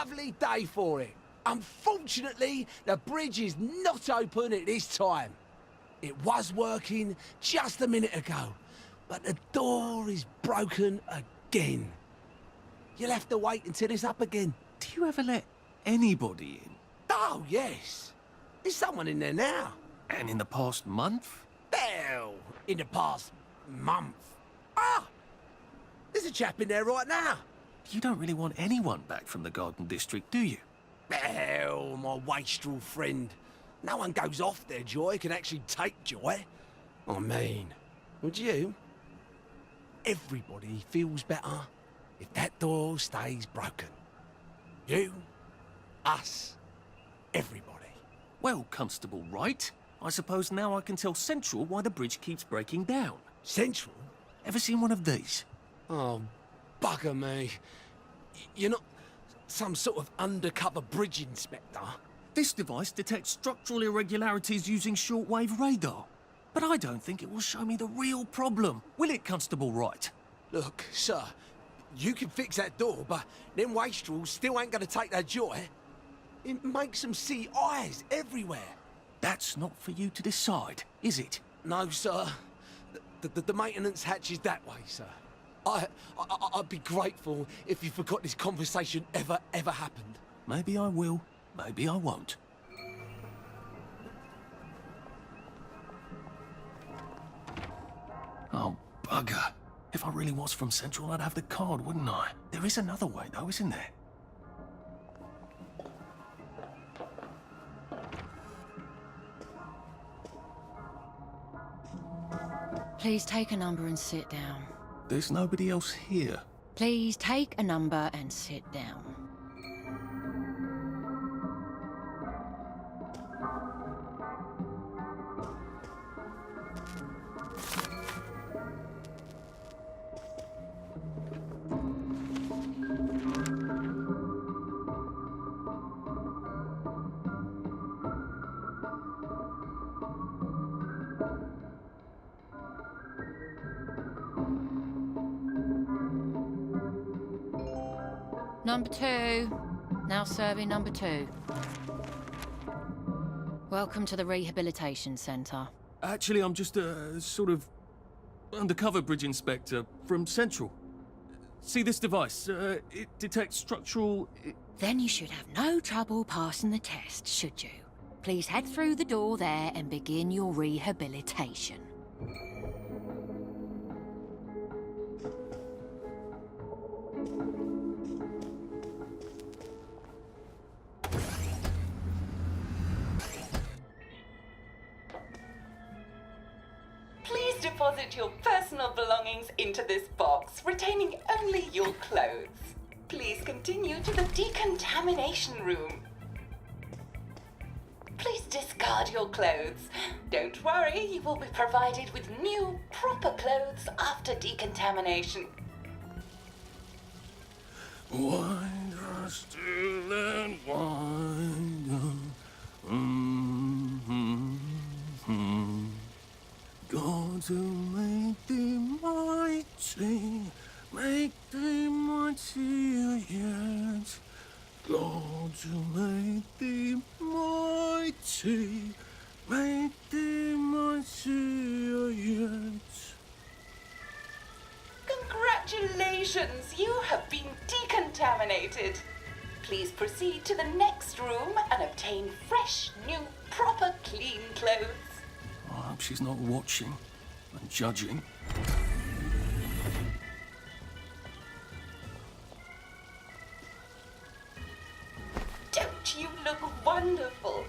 lovely day for it. Unfortunately, the bridge is not open at this time. It was working just a minute ago, but the door is broken again. You'll have to wait until it's up again. Do you ever let anybody in? Oh, yes. There's someone in there now. And in the past month? Well, in the past month. Ah! There's a chap in there right now. You don't really want anyone back from the Garden District, do you? Well, my wastrel friend. No one goes off their joy can actually take joy. I mean, would you? Everybody feels better if that door stays broken. You, us, everybody. Well, Constable Wright, I suppose now I can tell Central why the bridge keeps breaking down. Central? Ever seen one of these? Oh, bugger me. You're not some sort of undercover bridge inspector? This device detects structural irregularities using shortwave radar. But I don't think it will show me the real problem. Will it, Constable Wright? Look, sir, you can fix that door, but them wastrels still ain't gonna take their joy. It makes them see eyes everywhere. That's not for you to decide, is it? No, sir. The maintenance hatch is that way, sir. I'd be grateful if you forgot this conversation ever happened. Maybe I will, maybe I won't. Oh, bugger. If I really was from Central, I'd have the card, wouldn't I? There is another way, though, isn't there? Please take a number and sit down. There's nobody else here. Please take a number and sit down. Number 2. Now serving number 2. Welcome to the Rehabilitation Centre. Actually, I'm just a sort of undercover bridge inspector from Central. See this device? It detects structural... Then you should have no trouble passing the test, should you? Please head through the door there and begin your rehabilitation. Deposit your personal belongings into this box, retaining only your clothes. Please continue to the decontamination room. Please discard your clothes. Don't worry, you will be provided with new, proper clothes after decontamination. Wind us still and wind God to make thee mighty, make thee mightier yet. God to make thee mighty, make thee mightier yet. Congratulations, you have been decontaminated. Please proceed to the next room and obtain fresh, new, proper, clean clothes. I hope she's not watching and judging. Don't you look wonderful?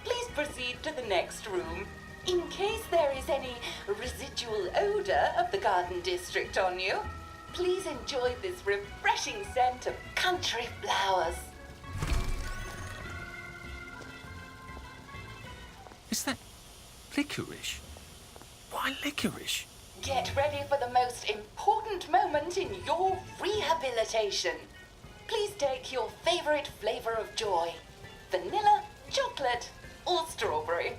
Please proceed to the next room. In case there is any residual odor of the Garden District on you, please enjoy this refreshing scent of country flowers. Is that licorice? Why licorice? Get ready for the most important moment in your rehabilitation. Please take your favorite flavor of joy. Vanilla, chocolate, or strawberry.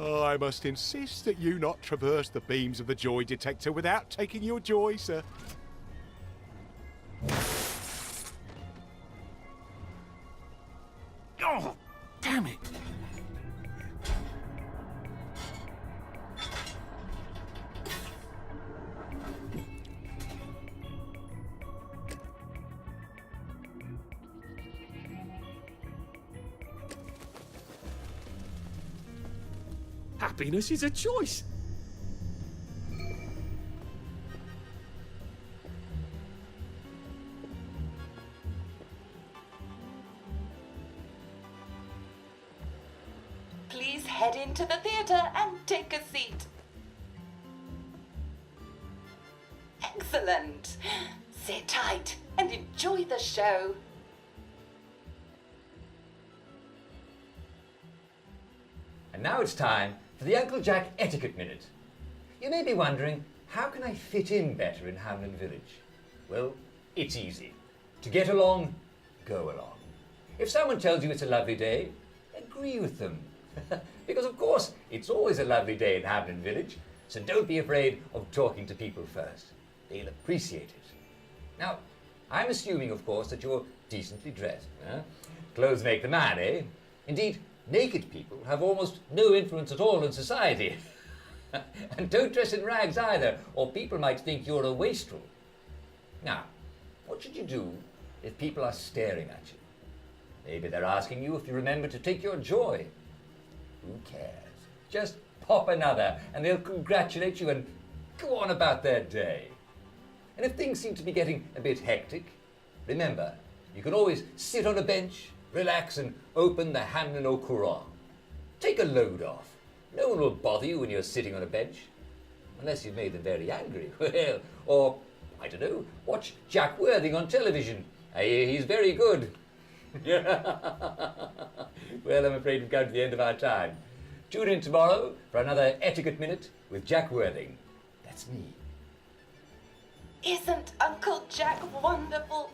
I must insist that you not traverse the beams of the joy detector without taking your joy, sir. Oh, damn it. Happiness is a choice. Please head into the theatre and take a seat. Excellent. Sit tight and enjoy the show. And now it's time for the Uncle Jack Etiquette Minute. You may be wondering, how can I fit in better in Hamlin Village? Well, it's easy. To get along, go along. If someone tells you it's a lovely day, agree with them. Because of course, it's always a lovely day in Hamlin Village, so don't be afraid of talking to people first. They'll appreciate it. Now, I'm assuming, of course, that you're decently dressed. Clothes make the man, eh? Indeed, naked people have almost no influence at all in society. And don't dress in rags either, or people might think you're a wastrel. Now, what should you do if people are staring at you? Maybe they're asking you if you remember to take your joy. Who cares? Just pop another and they'll congratulate you and go on about their day. And if things seem to be getting a bit hectic, remember, you can always sit on a bench, relax and open the Hamlin au Courant. Take a load off. No one will bother you when you're sitting on a bench. Unless you've made them very angry. Well, or, I don't know, watch Jack Worthing on television. I hear he's very good. Well, I'm afraid we've come to the end of our time. Tune in tomorrow for another Etiquette Minute with Jack Worthing. That's me. Isn't Uncle Jack wonderful?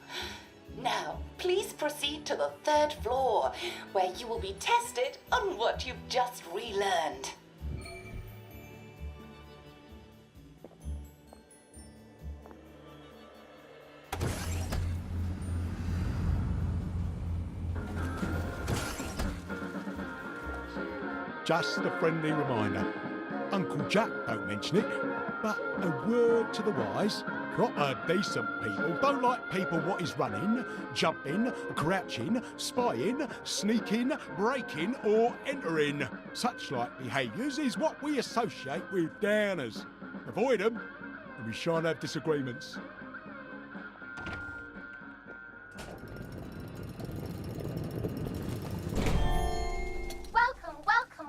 Now, please proceed to the 3rd floor, where you will be tested on what you've just relearned. Just a friendly reminder. Uncle Jack don't mention it, but a word to the wise. Proper decent people don't like people what is running, jumping, crouching, spying, sneaking, breaking or entering. Such like behaviours is what we associate with downers. Avoid them and we shan't have disagreements.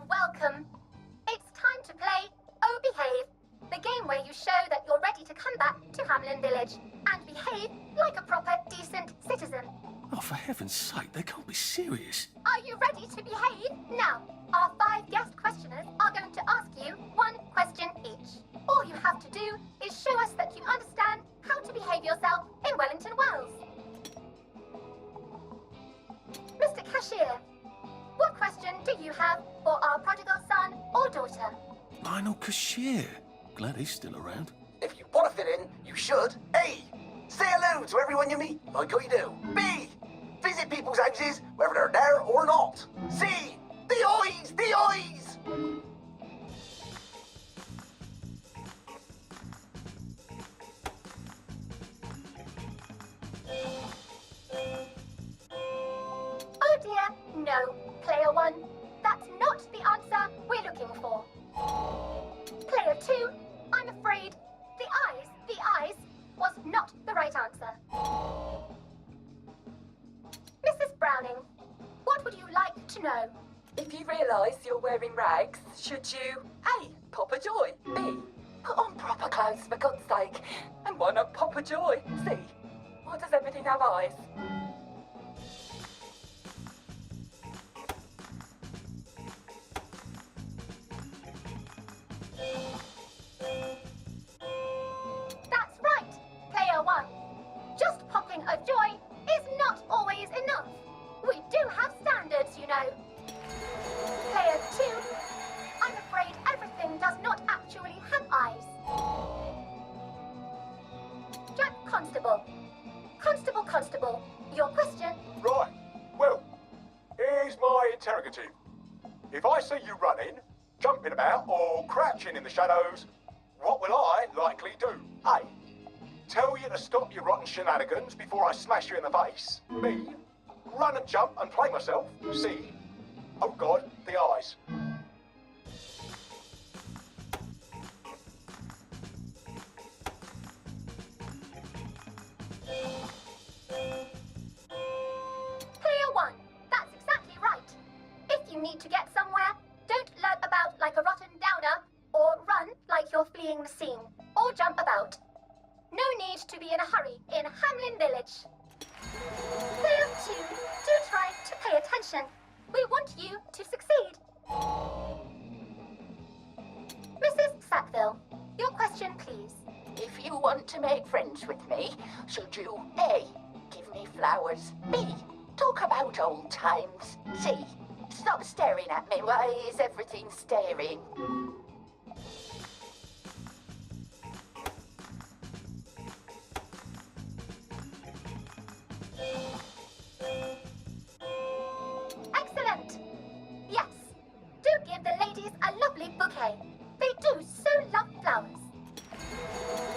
Welcome. It's time to play Oh Behave, the game where you show that you're ready to come back to Hamlin Village and behave like a proper, decent citizen. Oh, for heaven's sake, they can't be serious. Are you ready to behave? Now, our 5 guest questioners are going to ask you 1 question each. All you have to do is show us that you understand how to behave yourself in Wellington Wells. Mr. Cashier, what question do you have for our prodigal son or daughter? Lionel Cashier. Glad he's still around. If you want to fit in, you should. A. Say hello to everyone you meet, like I do. B. Visit people's houses, whether they're there or not. C. The eyes! The eyes! Oh dear, no. Player 1, that's not the answer we're looking for. Player 2, I'm afraid the eyes was not the right answer. Mrs. Browning, what would you like to know? If you realise you're wearing rags, should you A. Pop a joy, B. Put on proper clothes for God's sake, and why not pop a joy, C. Why does everything have eyes? That's right, Player 1. Just popping a joy is not always enough. We do have standards, you know. Player 2, I'm afraid my interrogative. If I see you running, jumping about, or crouching in the shadows, what will I likely do? A. Tell you to stop your rotten shenanigans before I smash you in the face. B. Run and jump and play myself. C. Oh God, the eyes. Player 1, that's exactly right. If you need to get somewhere, don't lurk about like a rotten downer, or run like you're fleeing the scene, or jump about. No need to be in a hurry in Hamlin Village. Player 2, do try to pay attention. We want you to succeed. Mrs. Sackville, your question, please. If you want to make friends with me, should you A. give me flowers, B. talk about old times, C. stop staring at me, why is everything staring? Excellent! Yes, do give the ladies a lovely bouquet. They do so love flowers.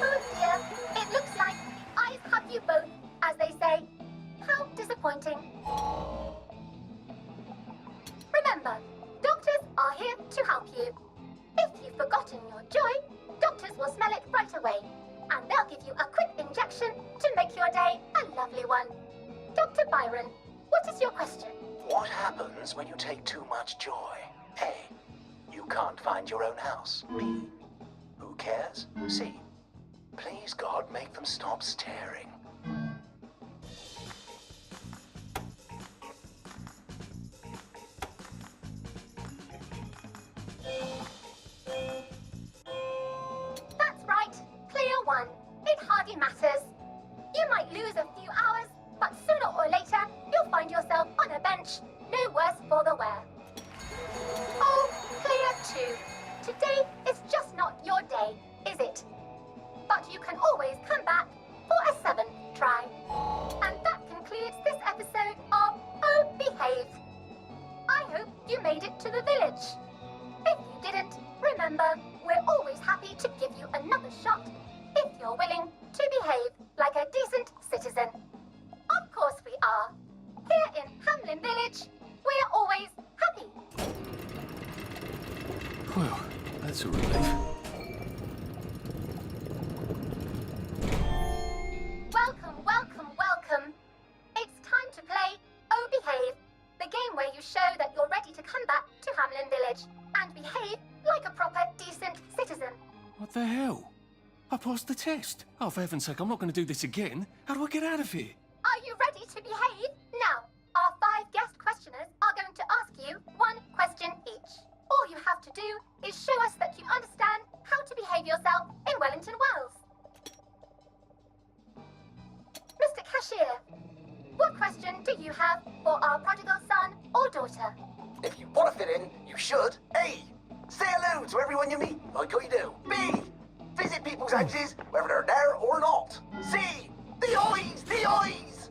Oh dear, it looks like the eyes have you both, as they say. How disappointing. Remember, doctors are here to help you. If you've forgotten your joy, doctors will smell it right away, and they'll give you a quick injection to make your day a lovely one. Dr. Byron, what is your question? What happens when you take too much joy? A. You can't find your own house. B. Who cares? C. Please God, make them stop staring. That's right, Player 1. It hardly matters. You might lose a few hours, but sooner or later, you'll find yourself on a bench, no worse for the wear. Oh, Player 2, today is just not your day, is it? But you can always come back for a 7th try. And that concludes this episode of Oh Behave. I hope you made it to the village. If you didn't, remember, we're always happy to give you another shot if you're willing to behave like a decent citizen. Of course we are. Here in Hamlin Village, we're always happy. Well, that's a relief. Welcome, welcome, welcome. It's time to play Oh Behave, the game where you show that you're ready to come back to Hamlin Village and behave like a proper, decent citizen. What the hell? I passed the test. Oh, for heaven's sake, I'm not going to do this again. How do I get out of here? Are you ready to behave? Now, our 5 guest questioners are going to ask you 1 question each. All you have to do is show us that you understand how to behave yourself in Wellington Wells. Mr. Cashier, what question do you have for our prodigal son or daughter? If you want to fit in, you should. A. Say hello to everyone you meet, like I do. B. Visit people's houses, whether they're there or not. C. The eyes! The eyes!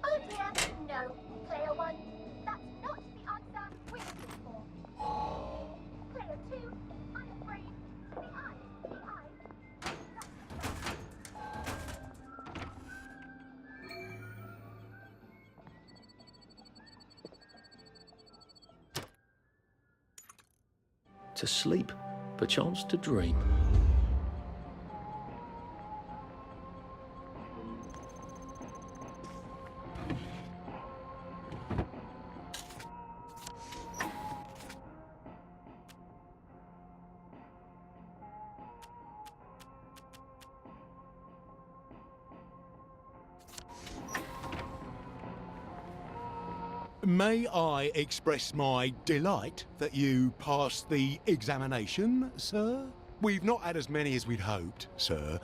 Oh dear, no. Player 1, that's not the answer we're looking for. Player 2, I'm afraid the eyes. To sleep, perchance to dream. May I express my delight that you passed the examination, sir? We've not had as many as we'd hoped, sir.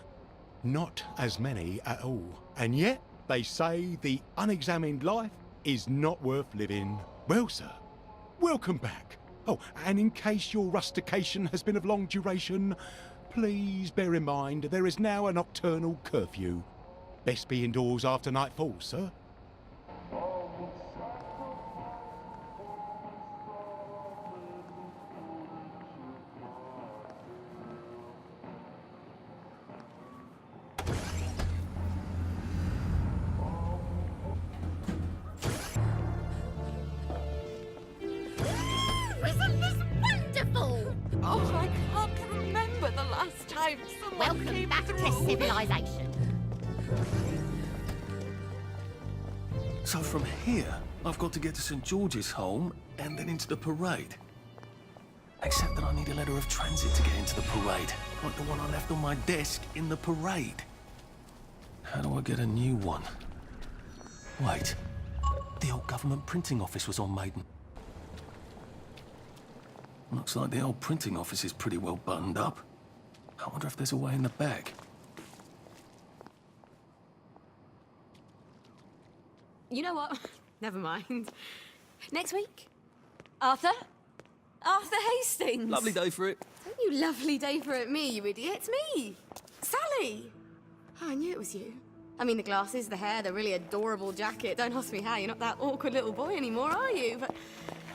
Not as many at all. And yet, they say the unexamined life is not worth living. Well, sir, welcome back. Oh, and in case your rustication has been of long duration, please bear in mind there is now a nocturnal curfew. Best be indoors after nightfall, sir. Isn't this wonderful? Oh, I can't remember the last time someone Welcome came back through. to civilization. So from here, I've got to get to St. George's home and then into the parade. Except that I need a letter of transit to get into the parade, like the one I left on my desk in the parade. How do I get a new one? Wait, the old government printing office was on Maiden. Looks like the old printing office is pretty well buttoned up. I wonder if there's a way in the back. You know what? Never mind. Next week? Arthur? Arthur Hastings! Lovely day for it. Don't you lovely day for it, me, you idiot. It's me! Sally! Oh, I knew it was you. I mean, the glasses, the hair, the really adorable jacket. Don't ask me how. You're not that awkward little boy anymore, are you? But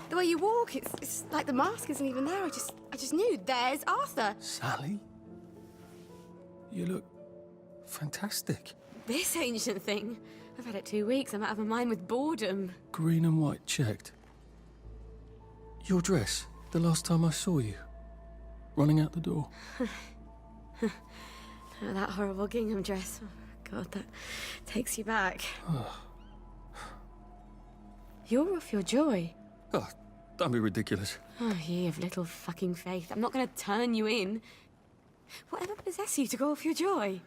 the way you walk, it's like the mask isn't even there. I just knew. There's Arthur. Sally? You look fantastic. This ancient thing. I've had it 2 weeks. I'm out of my mind with boredom. Green and white checked. Your dress, the last time I saw you. Running out the door. Oh, that horrible gingham dress. Oh, God, that takes you back. You're off your joy. Oh, don't be ridiculous. Oh, ye of little fucking faith. I'm not going to turn you in. Whatever possessed you to go off your joy?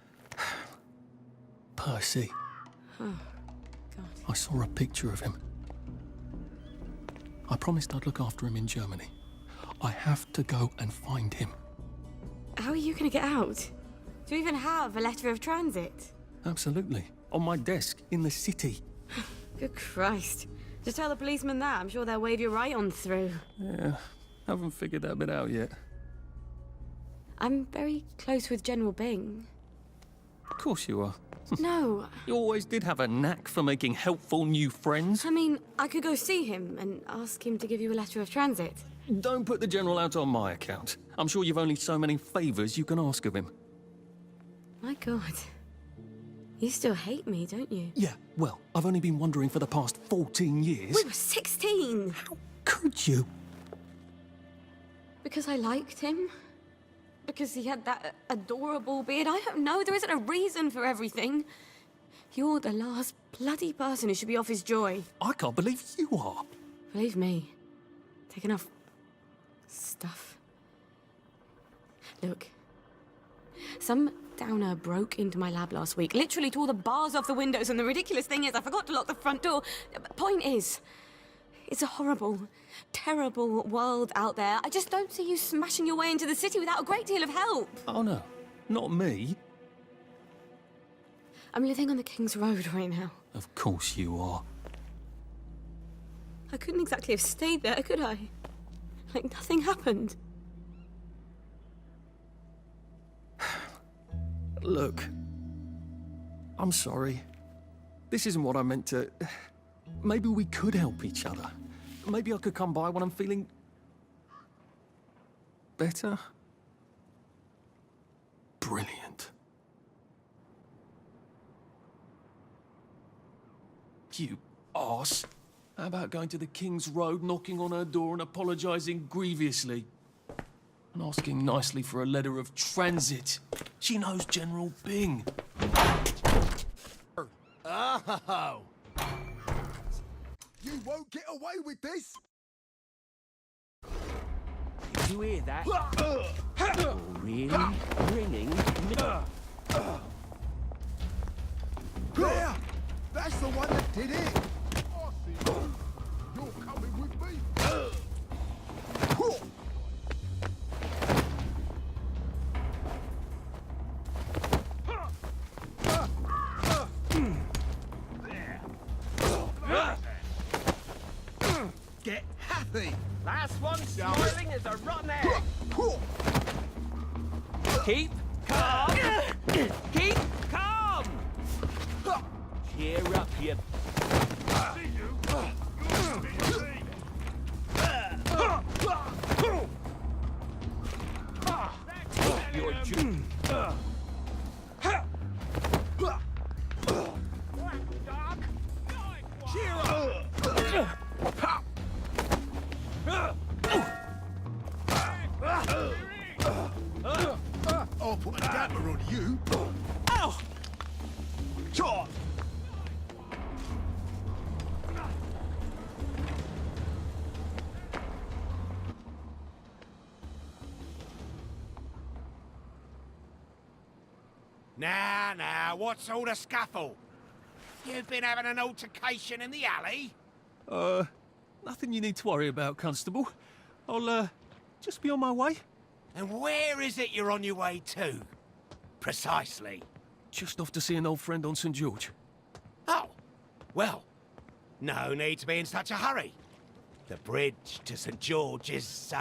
Percy. Oh, God. I saw a picture of him. I promised I'd look after him in Germany. I have to go and find him. How are you going to get out? Do you even have a letter of transit? Absolutely. On my desk, in the city. Good Christ. Just tell the policeman that. I'm sure they'll wave you right on through. Yeah, haven't figured that bit out yet. I'm very close with General Bing. Of course you are. No, You always did have a knack for making helpful new friends. I mean, I could go see him and ask him to give you a letter of transit. Don't put the General out on my account. I'm sure you've only so many favours you can ask of him. My God. You still hate me, don't you? Yeah, well, I've only been wondering for the past 14 years. We were 16! How could you? Because I liked him? Because he had that adorable beard? I don't know. There isn't a reason for everything. You're the last bloody person who should be off his joy. I can't believe you are. Believe me. Take enough stuff. Look. Some downer broke into my lab last week, literally tore the bars off the windows, and the ridiculous thing is I forgot to lock the front door. Point is, it's a horrible, terrible world out there. I just don't see you smashing your way into the city without a great deal of help. Oh no, not me. I'm living on the King's Road right now. Of course you are. I couldn't exactly have stayed there, could I? Like nothing happened. Look, I'm sorry. This isn't what I meant to... Maybe we could help each other. Maybe I could come by when I'm feeling... better? Brilliant. You arse. How about going to the King's Road, knocking on her door and apologising grievously? And asking nicely for a letter of transit. She knows General Bing. Oh! You won't get away with this! Did you hear that? Really ringing. There! That's the one that did it! You're coming with me! Get happy! Last one smiling is a rotten egg! Keep calm! Keep calm! Cheer up, you... You're Cheer up! I'll put a damper on you. Ow! Chop! Now, what's all the scuffle? You've been having an altercation in the alley? Nothing you need to worry about, Constable. I'll, just be on my way. And where is it you're on your way to? Precisely. Just off to see an old friend on St. George. Oh, well, no need to be in such a hurry. The bridge to St. George is,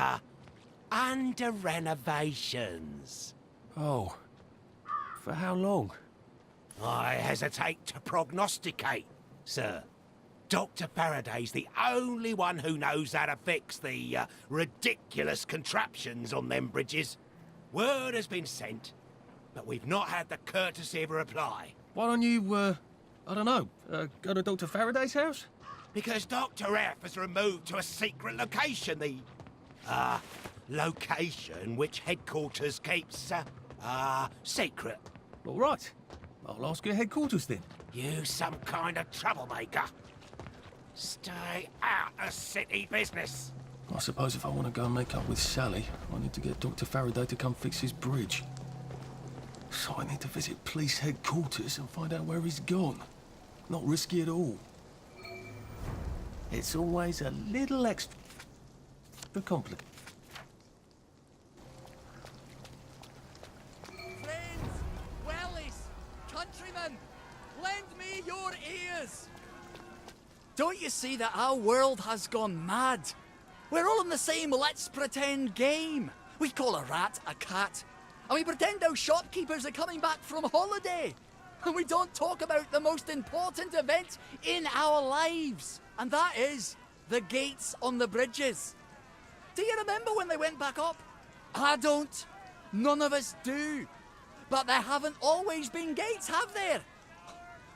under renovations. Oh. For how long? I hesitate to prognosticate, sir. Dr. Faraday's the only one who knows how to fix the ridiculous contraptions on them bridges. Word has been sent, but we've not had the courtesy of a reply. Why don't you, I don't know, go to Dr. Faraday's house? Because Dr. F has removed to a secret location, the, location which headquarters keeps, secret. All right. I'll ask your headquarters then. You some kind of troublemaker. Stay out of city business. I suppose if I want to go and make up with Sally, I need to get Dr. Faraday to come fix his bridge. So I need to visit police headquarters and find out where he's gone. Not risky at all. It's always a little extra complicated. Friends, wellies, countrymen, lend me your ears. Don't you see that our world has gone mad? We're all in the same let's pretend game. We call a rat a cat, and we pretend our shopkeepers are coming back from holiday. And we don't talk about the most important event in our lives, and that is the gates on the bridges. Do you remember when they went back up? I don't. None of us do. But there haven't always been gates, have there?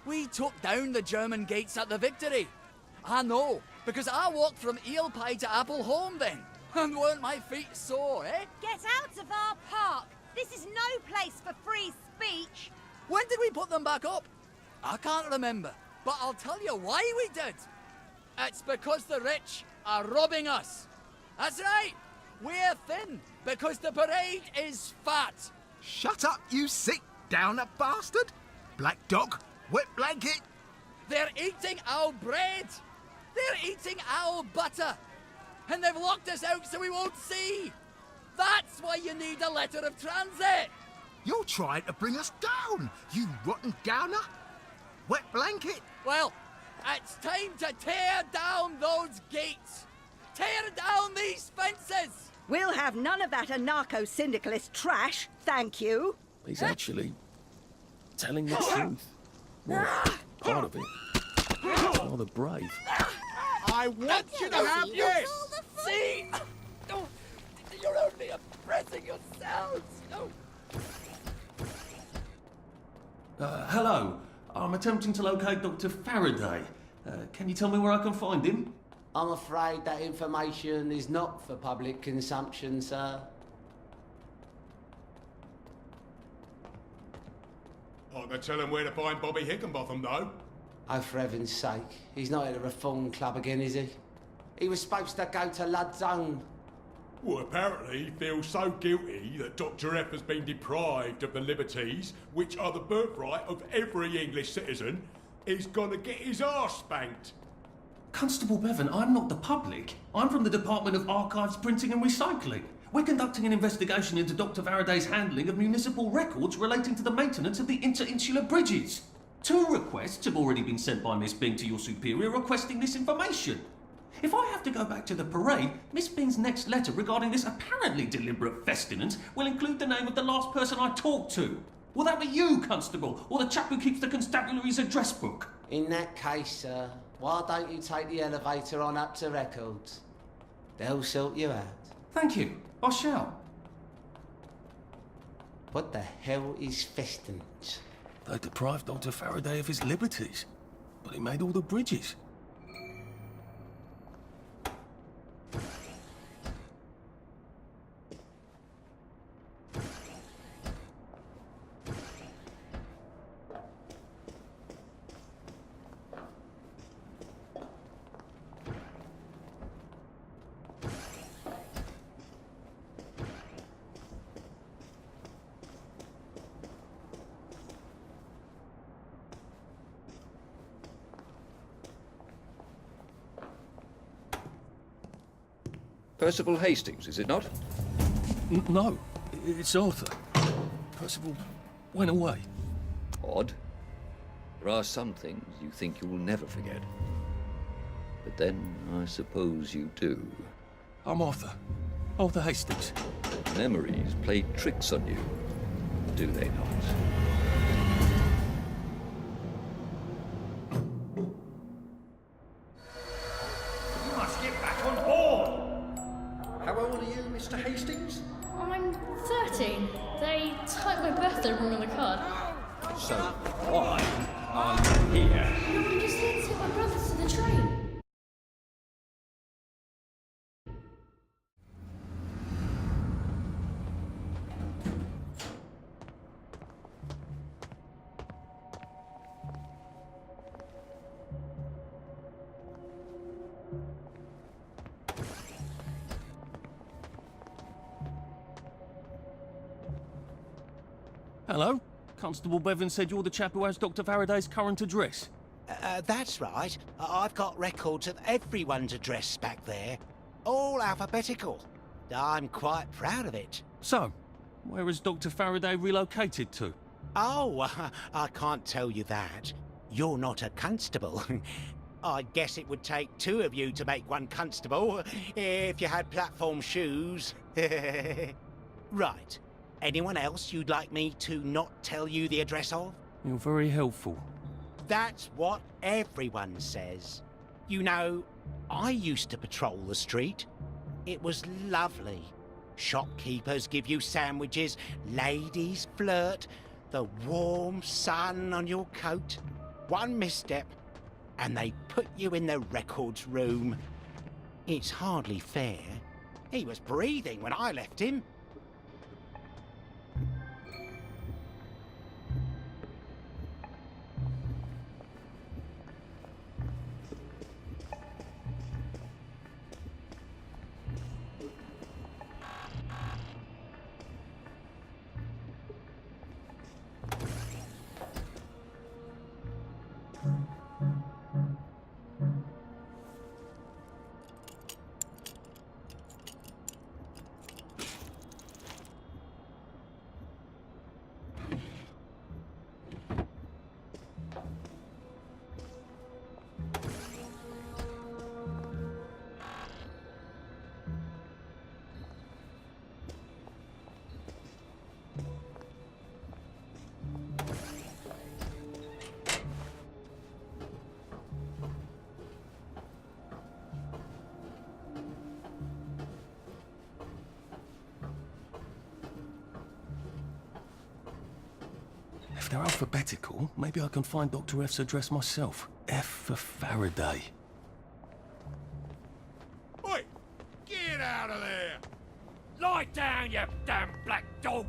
We took down the German gates at the Victory. I know, because I walked from Eel Pie to Apple Home then. And weren't my feet sore, eh? Get out of our park! This is no place for free speech! When did we put them back up? I can't remember, but I'll tell you why we did. It's because the rich are robbing us. That's right. We're thin because the parade is fat. Shut up, you sick downer bastard! Black dog, wet blanket! They're eating our bread. They're eating our butter. And they've locked us out so we won't see. That's why you need a letter of transit. You're trying to bring us down, you rotten downer! Wet blanket! Well, it's time to tear down those gates. Tear down these fences. We'll have none of that anarcho-syndicalist trash, thank you. He's actually telling the truth. Well, part of it. He's rather brave. I want you to have this! See? Oh, you're only oppressing yourselves. Oh. Hello. I'm attempting to locate Dr. Faraday. Can you tell me where I can find him? I'm afraid that information is not for public consumption, sir. I can tell him where to find Bobby Hickenbotham, though. Oh, for heaven's sake. He's not at the Reform Club again, is he? He was supposed to go to Lud's Own. Well, apparently he feels so guilty that Dr. F has been deprived of the liberties which are the birthright of every English citizen, he's gonna get his arse spanked. Constable Bevan, I'm not the public. I'm from the Department of Archives, Printing and Recycling. We're conducting an investigation into Dr. Faraday's handling of municipal records relating to the maintenance of the interinsular bridges. 2 requests have already been sent by Miss Bing to your superior requesting this information. If I have to go back to the parade, Miss Bing's next letter regarding this apparently deliberate festinance will include the name of the last person I talked to. Will that be you, Constable, or the chap who keeps the constabulary's address book? In that case, sir, why don't you take the elevator on up to records? They'll sort you out. Thank you. I shall. What the hell is Festons? They deprived Dr. Faraday of his liberties, but he made all the bridges. Percival Hastings, is it not? No, it's Arthur. Percival went away. Odd. There are some things you think you will never forget. But then, I suppose you do. I'm Arthur. Arthur Hastings. Memories play tricks on you, do they not? You must get back on board! How old are you, Mr. Hastings? I'm 13. They typed my birthday wrong on the card. So why are you here? No, I'm just here to take my brother to the train. Hello? Constable Bevan said you're the chap who has Dr. Faraday's current address. That's right. I've got records of everyone's address back there. All alphabetical. I'm quite proud of it. So, where has Dr. Faraday relocated to? Oh, I can't tell you that. You're not a constable. I guess it would take two of you to make one constable, if you had platform shoes. Right. Anyone else you'd like me to not tell you the address of? You're very helpful. That's what everyone says. You know, I used to patrol the street. It was lovely. Shopkeepers give you sandwiches, ladies flirt, the warm sun on your coat. One misstep, and they put you in the records room. It's hardly fair. He was breathing when I left him. If they're alphabetical, maybe I can find Dr. F's address myself. F for Faraday. Oi! Get out of there! Lie down, you damn black dog!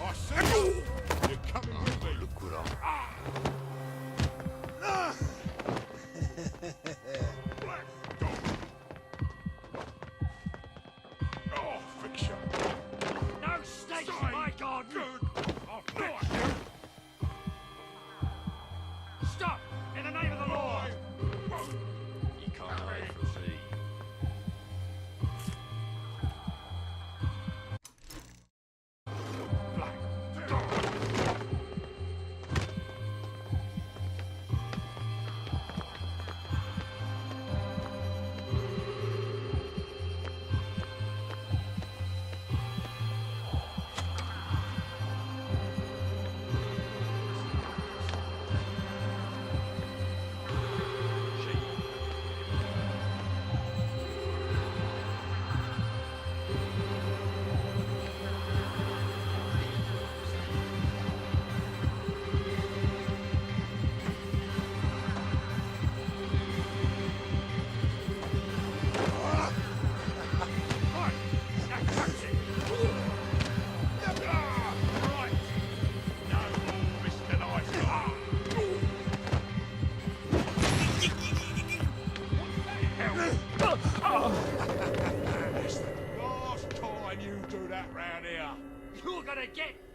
I said you're coming with me. Look what Black dog. Oh, fix you. No snakes in my garden! Good. I'll fix you. You're gonna get